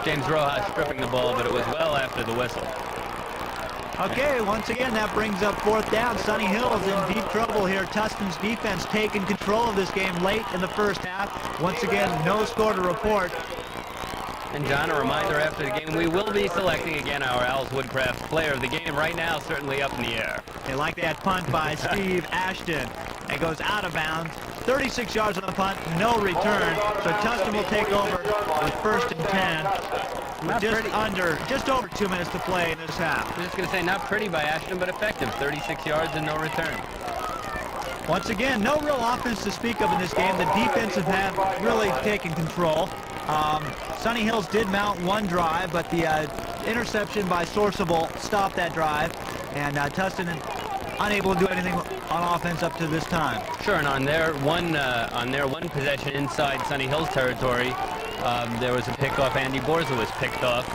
James Rojas stripping the ball, but it was well after the whistle. Okay, once again, that brings up 4th down. Sunny Hill's in deep trouble here. Tustin's defense taking control of this game late in the first half. Once again, no score to report. And John, a reminder after the game, we will be selecting again our Owls Woodcraft player of the game. Right now, certainly up in the air. They like that punt by Steve Ashton. It goes out of bounds. 36 yards on the punt, no return. So Tustin will take over with 1st and 10. Just over 2 minutes to play in this half. I was just going to say, not pretty by Ashton, but effective. 36 yards and no return. Once again, no real offense to speak of in this game. The defensive have really taken control. Sunny Hills did mount one drive, but the interception by Sourceable stopped that drive, and Tustin unable to do anything on offense up to this time. Sure, and on their one possession inside Sunny Hills territory, there was a pickoff. Andy Borza was picked off.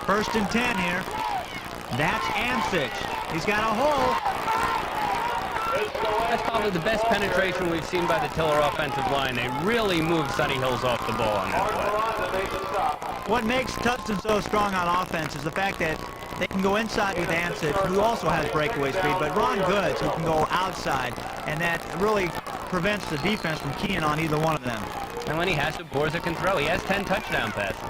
1st and 10 here. That's Ansich. He's got a hole. That's probably the best penetration we've seen by the Tiller offensive line. They really moved Sunny Hills off the ball on that play. What makes Tustin so strong on offense is the fact that they can go inside with Ansich, who also has breakaway speed, but Ron Goods, who can go outside, and that really prevents the defense from keying on either one of them. And when he has to, Borza can throw. He has 10 touchdown passes.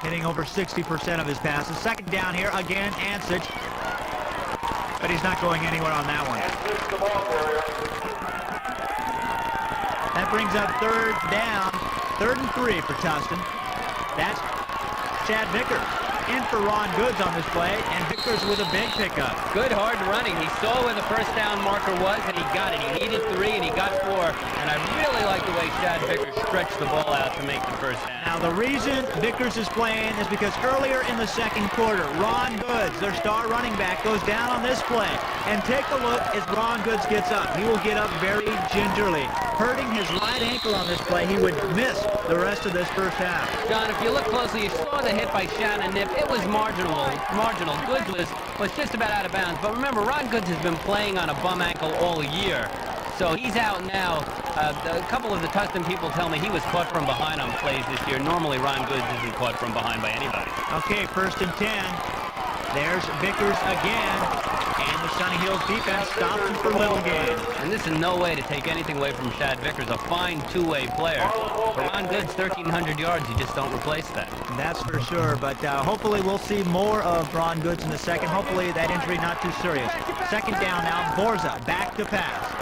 Hitting over 60% of his passes. 2nd down here, again, Ansich. But he's not going anywhere on that one. That brings up 3rd down. 3rd and 3 for Tustin. That's Chad Vickers in for Ron Goods on this play, and Vickers with a big pickup. Good hard running. He saw where the 1st down marker was, and he got it. He needed 3, and he got 4. And I really like the way Chad Vickers stretched the ball out to make the 1st down. Now, the reason Vickers is playing is because earlier in the 2nd quarter, Ron Goods, their star running back, goes down on this play. And take a look as Ron Goods gets up. He will get up very gingerly. Hurting his right ankle on this play, he would miss the rest of this 1st half. John, if you look closely, you saw the hit by Shannon Nip. It was marginal. Goods was just about out of bounds. But remember, Ron Goods has been playing on a bum ankle all year. So he's out now. A couple of the Tustin people tell me he was caught from behind on plays this year. Normally, Ron Goods isn't caught from behind by anybody. Okay, 1st and 10. There's Vickers again. And the Sunny Hills defense stops him for little gain. And this is no way to take anything away from Chad Vickers, a fine two-way player. For Ron Goods, 1,300 yards, you just don't replace that. That's for sure, but hopefully we'll see more of Ron Goods in the 2nd. Hopefully that injury not too serious. 2nd down now, Borza back to pass.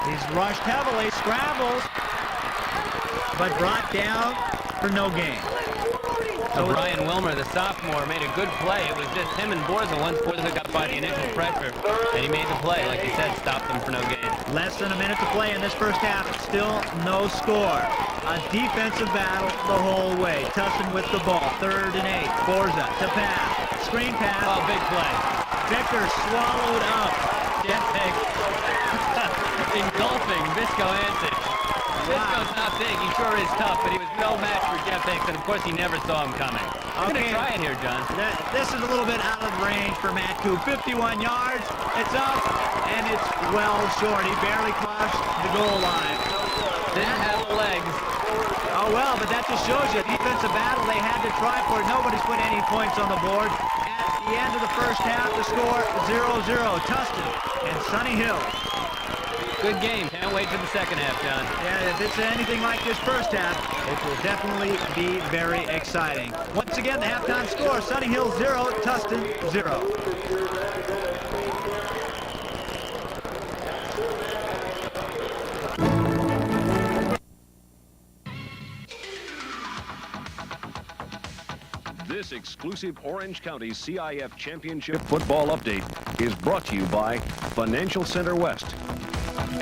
He's rushed heavily, scrambles, but brought down for no gain. So Brian Wilmer, the sophomore, made a good play. It was just him and Borza. Once Borza got by the initial pressure, and he made the play. Like you said, stopped them for no gain. Less than a minute to play in this 1st half. Still no score. A defensive battle the whole way. Tustin with the ball. 3rd and 8. Borza to pass. Screen pass. Oh, big play. Vickers swallowed up. Jet pick. Engulfing Visco Ansich. Visco's not big. He sure is tough, but he was no match for Jeff Hicks, and of course he never saw him coming. I'm going to try it here, John. This is a little bit out of range for Matt Coop. 51 yards. It's up, and it's well short. He barely crossed the goal line. Didn't have the legs. Oh, well, but that just shows you defensive battle they had to try for. Nobody's put any points on the board. At the end of the 1st half, the score 0-0. Tustin and Sunny Hills. Good game. Can't wait for the 2nd half, John. Yeah, if it's anything like this 1st half, it will definitely be very exciting. Once again, the halftime score, Sunny Hills 0, Tustin 0. This exclusive Orange County CIF Championship football update is brought to you by Financial Center West,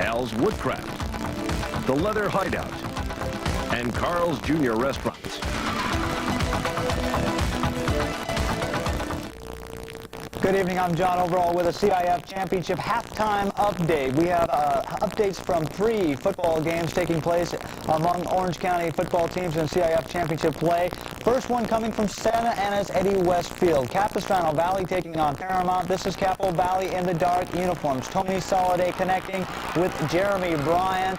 Al's Woodcraft, The Leather Hideout, and Carl's Jr. Restaurants. Good evening, I'm John Overall with a CIF Championship halftime update. We have updates from 3 football games taking place among Orange County football teams in CIF Championship play. First one coming from Santa Ana's Eddie Westfield. Capistrano Valley taking on Paramount. This is Capital Valley in the dark uniforms. Tony Soliday connecting with Jeremy Bryan.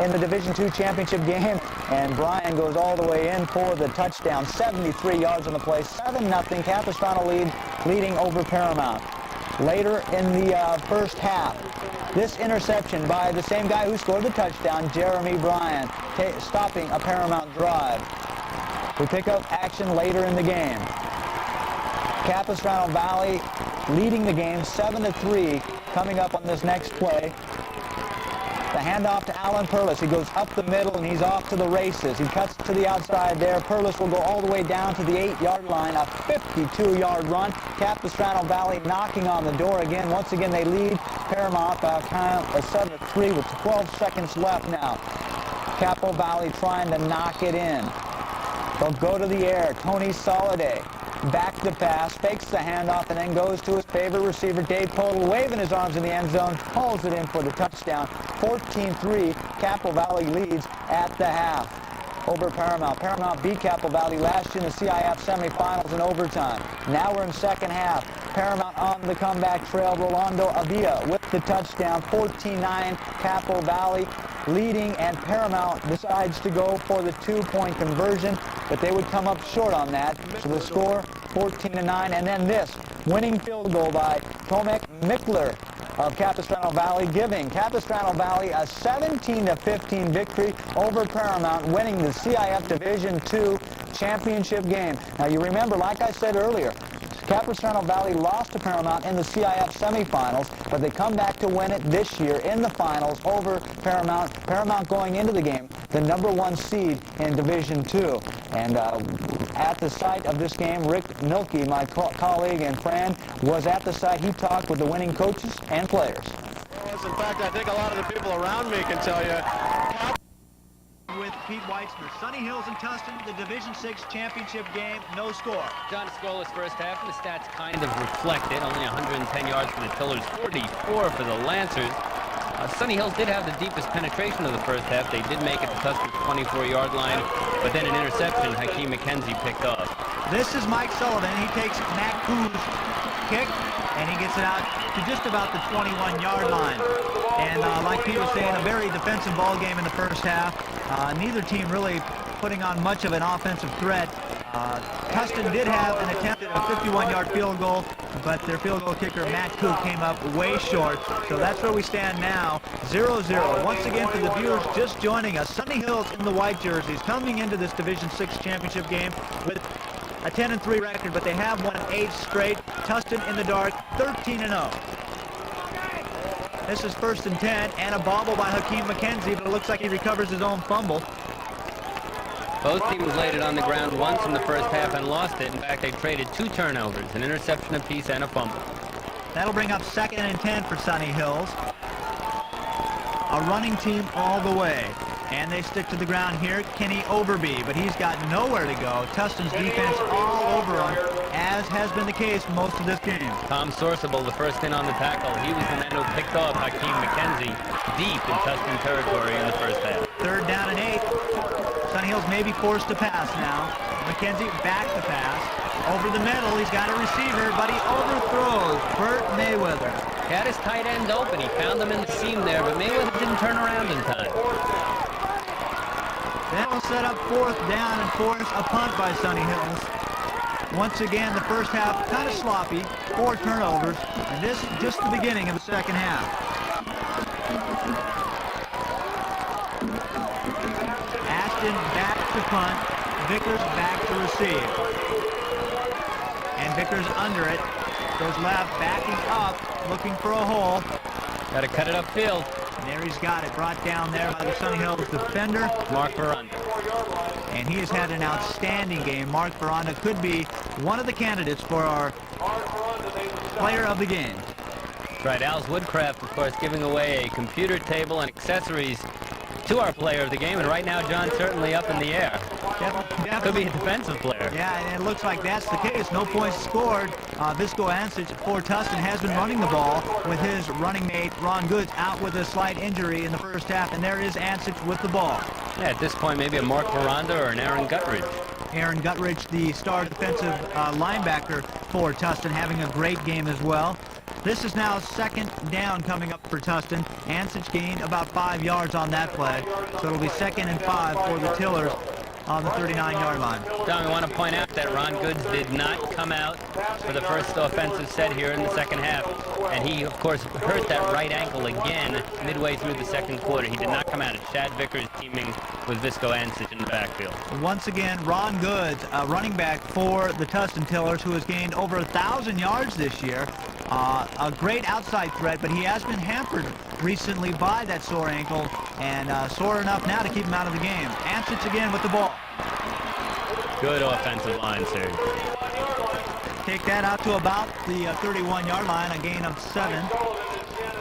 in the Division II championship game, and Bryan goes all the way in for the touchdown. 73 yards on the play, 7-0 Capistrano leading over Paramount. Later in the first half, this interception by the same guy who scored the touchdown, Jeremy Bryan, stopping a Paramount drive. We pick up action later in the game. Capistrano Valley leading the game 7-3 coming up on this next play. The handoff to Alan Perlis. He goes up the middle and he's off to the races. He cuts to the outside there. Perlis will go all the way down to the 8-yard line. A 52-yard run. Capistrano Valley knocking on the door again. Once again, they lead Paramount by a count of 7-3 with 12 seconds left now. Capo Valley trying to knock it in. They'll go to the air. Tony Soliday. Back the pass, fakes the handoff, and then goes to his favorite receiver, Dave Podel, waving his arms in the end zone, hauls it in for the touchdown. 14-3, Capo Valley leads at the half over Paramount. Paramount beat Capo Valley last year in the CIF semifinals in overtime. Now we're in second half. Paramount on the comeback trail. Rolando Avila with the touchdown. 14-9, Capo Valley leading, and Paramount decides to go for the two-point conversion, but they would come up short on that. So the score, 14-9, and then this winning field goal by Tomek Mikler of Capistrano Valley, giving Capistrano Valley a 17-15 victory over Paramount, winning the CIF Division II championship game. Now you remember, like I said earlier, Capistrano Valley lost to Paramount in the CIF semifinals, but they come back to win it this year in the finals over Paramount. Paramount going into the game, the #1 seed in Division II. And at the site of this game, Rick Milkey, my colleague and friend, was at the site. He talked with the winning coaches and players. Well, in fact, I think a lot of the people around me can tell you. With Pete Weitzner. Sunny Hills and Tustin, the Division VI championship game, no score. John, scoreless first half, and the stats kind of reflect it. Only 110 yards for the Tillers, 44 for the Lancers. Sunny Hills did have the deepest penetration of the first half. They did make it to Tustin's 24-yard line, but then an interception Hakeem McKenzie picked up. This is Mike Sullivan. He takes Matt Koo's kick, and he gets it out to just about the 21-yard line. And like Pete was saying, a very defensive ball game in the first half. Neither team really putting on much of an offensive threat. Tustin did have an attempt at a 51-yard field goal, but their field goal kicker, Matt Koo, came up way short. So that's where we stand now, 0-0. Once again, for the viewers just joining us, Sunny Hills in the white jerseys coming into this Division VI championship game with a 10-3 record, but they have won 8 straight. Tustin in the dark, 13-0. This is 1st and 10, and a bobble by Hakeem McKenzie, but it looks like he recovers his own fumble. Both teams laid it on the ground once in the first half and lost it. In fact, they traded 2 turnovers, an interception apiece and a fumble. That'll bring up 2nd and 10 for Sunny Hills. A running team all the way. And they stick to the ground here. Kenny Overby, but he's got nowhere to go. Tustin's defense all over him, as has been the case most of this game. Tom Sorsable, the first in on the tackle. He was the man who picked off Hakeem McKenzie deep in Tustin territory in the first half. 3rd down and 8. Sunny Hills may be forced to pass now. McKenzie back to pass. Over the middle, he's got a receiver, but he overthrows Burt Mayweather. He had his tight ends open. He found them in the seam there, but Mayweather didn't turn around in time. That will set up 4th down and force a punt by Sunny Hills. Once again, the first half kind of sloppy, 4 turnovers, and this just the beginning of the second half. Ashton back to punt, Vickers back to receive. And Vickers under it, goes left, backing up, looking for a hole. Got to cut it upfield. And there he's got it, brought down there by the Sunny Hills defender, Mark Veranda. and he has had an outstanding game. Mark Veranda could be one of the candidates for our player of the game. Right, Al's Woodcraft, of course, giving away a computer table and accessories to our player of the game, and right now John's certainly up in the air. Definitely. Could be a defensive player. Yeah, and it looks like that's the case. No points scored. Visco Ansich for Tustin has been running the ball with his running mate Ron Goods out with a slight injury in the first half, and there is Ansich with the ball. Yeah, at this point, maybe a Mark Veranda or an Aaron Guttridge. Aaron Guttridge, the star defensive linebacker for Tustin, having a great game as well. This is now second down coming up for Tustin. Ansich gained about 5 yards on that play. So it'll be 2nd and 5 for the Tillers on the 39-yard line. Don, we want to point out that Ron Goods did not come out for the first offensive set here in the second half. And he, of course, hurt that right ankle again midway through the second quarter. He did not come out. It's Shad Vickers teaming with Visco Ansich in the backfield. Once again, Ron Goods, running back for the Tustin Tillers, who has gained over 1,000 yards this year. A great outside threat, but he has been hampered recently by that sore ankle, and sore enough now to keep him out of the game. Ansich again with the ball. Good offensive line, sir. Take that out to about the 31-yard line, a gain of 7.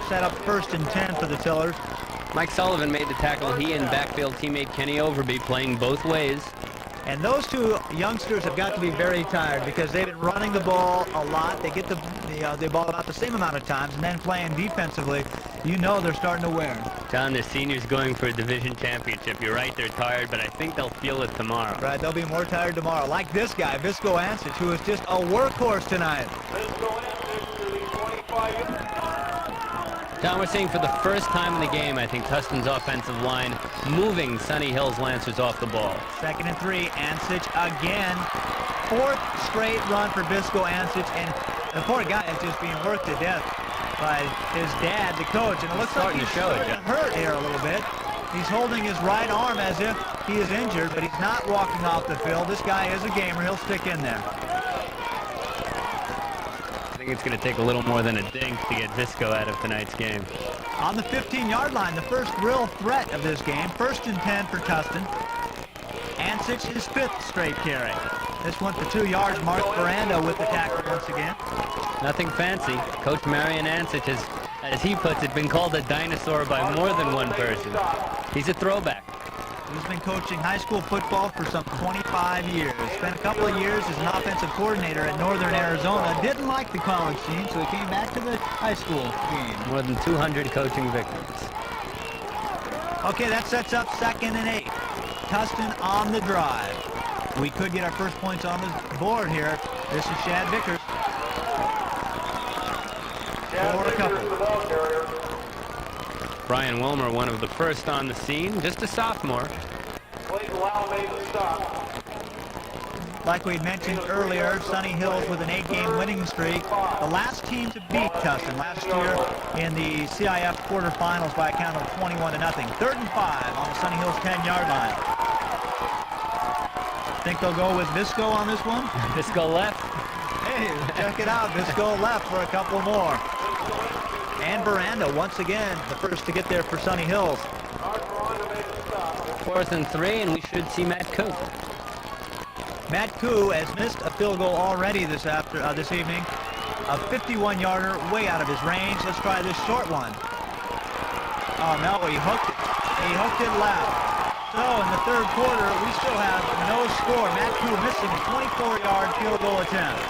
Set up 1st and 10 for the Tillers. Mike Sullivan made the tackle. He and backfield teammate Kenny Overby playing both ways. And those two youngsters have got to be very tired because they've been running the ball a lot. They get the ball about the same amount of times, and then playing defensively, you know they're starting to wear. John, the seniors going for a division championship. You're right, they're tired, but I think they'll feel it tomorrow. Right, they'll be more tired tomorrow. Like this guy, Visco Ansich, who is just a workhorse tonight. John, we're seeing for the first time in the game, I think, Tustin's offensive line moving Sunny Hill's Lancers off the ball. 2nd and 3, Ansich again. 4th straight run for Visco Ansich, and the poor guy is just being worked to death by his dad, the coach, and it looks like he's hurt here a little bit. He's holding his right arm as if he is injured, but he's not walking off the field. This guy is a gamer. He'll stick in there. I think it's going to take a little more than a dink to get Visco out of tonight's game. On the 15-yard line, the first real threat of this game. 1st and 10 for Tustin. Ansich, his 5th straight carry. This one for 2 yards. Mark Ferrando with the tackle once again. Nothing fancy. Coach Marion Ansich has, as he puts it, been called a dinosaur by more than one person. He's a throwback. He's been coaching high school football for some 25 years. Spent a couple of years as an offensive coordinator at Northern Arizona. Didn't like the college scene, so he came back to the high school game. More than 200 coaching victories. Okay, that sets up 2nd and 8. Tustin on the drive. We could get our first points on the board here. This is Shad Vickers. For a couple. Brian Wilmer, one of the first on the scene, just a sophomore. Like we mentioned earlier, Sunny Hills with an 8-game winning streak. The last team to beat Tustin last year in the CIF quarterfinals by a count of 21-0. 3rd and 5 on the Sunny Hills 10-yard line. Think they'll go with Visco on this one? Visco left. Hey, check it out. Visco left for a couple more. And Veranda, once again, the first to get there for Sunny Hills. 4th and 3, and we should see Matt Koo. Matt Koo has missed a field goal already this evening. A 51-yarder, way out of his range. Let's try this short one. Oh, no, he hooked it. He hooked it left. So in the 3rd quarter, we still have no score. Matt Koo missing a 24-yard field goal attempt.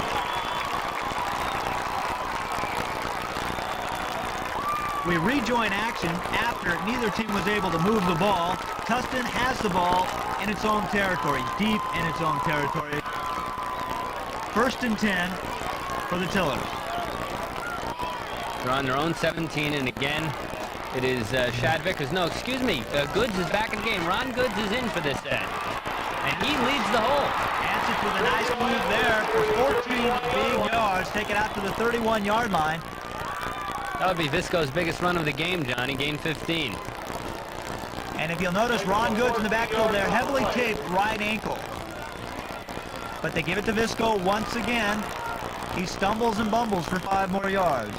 We rejoin action after neither team was able to move the ball. Tustin has the ball in its own territory, deep in its own territory. 1st and 10 for the Tillers. They're on their own 17, and again, it is Shad Vickers. No, excuse me. Goods is back in the game. Ron Goods is in for this end. And he leads the hole. Ansich with a nice move there for 14 big yards. Take it out to the 31-yard line. That would be Visco's biggest run of the game, John. He gained 15. And if you'll notice, Ron Goods in the backfield there, heavily taped right ankle. But they give it to Visco once again. He stumbles and bumbles for 5 more yards.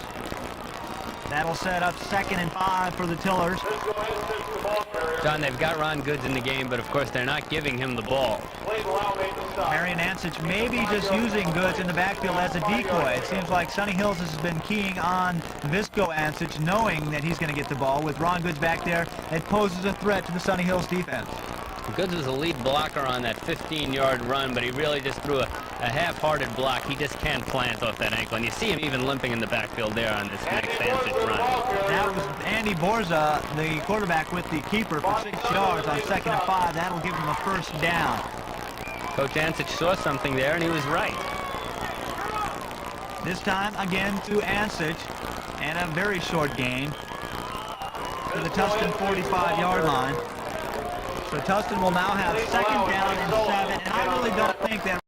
That'll set up 2nd and 5 for the Tillers. John, they've got Ron Goods in the game, but of course they're not giving him the ball. Marion Ansich may be just using Goods in the backfield as a decoy. It seems like Sunny Hills has been keying on Visco Ansich, knowing that he's going to get the ball. With Ron Goods back there, it poses a threat to the Sunny Hills defense. Goods was a lead blocker on that 15-yard run, but he really just threw a half-hearted block. He just can't plant off that ankle, and you see him even limping in the backfield there on this next Ansich run. That was Andy Borza, the quarterback, with the keeper for 6 yards on 2nd and 5. That'll give him a 1st down. Coach Ansich saw something there, and he was right. This time again to Ansich, and a very short gain to the Tustin 45-yard line. So Tustin will now have second down and 7, and I really don't think that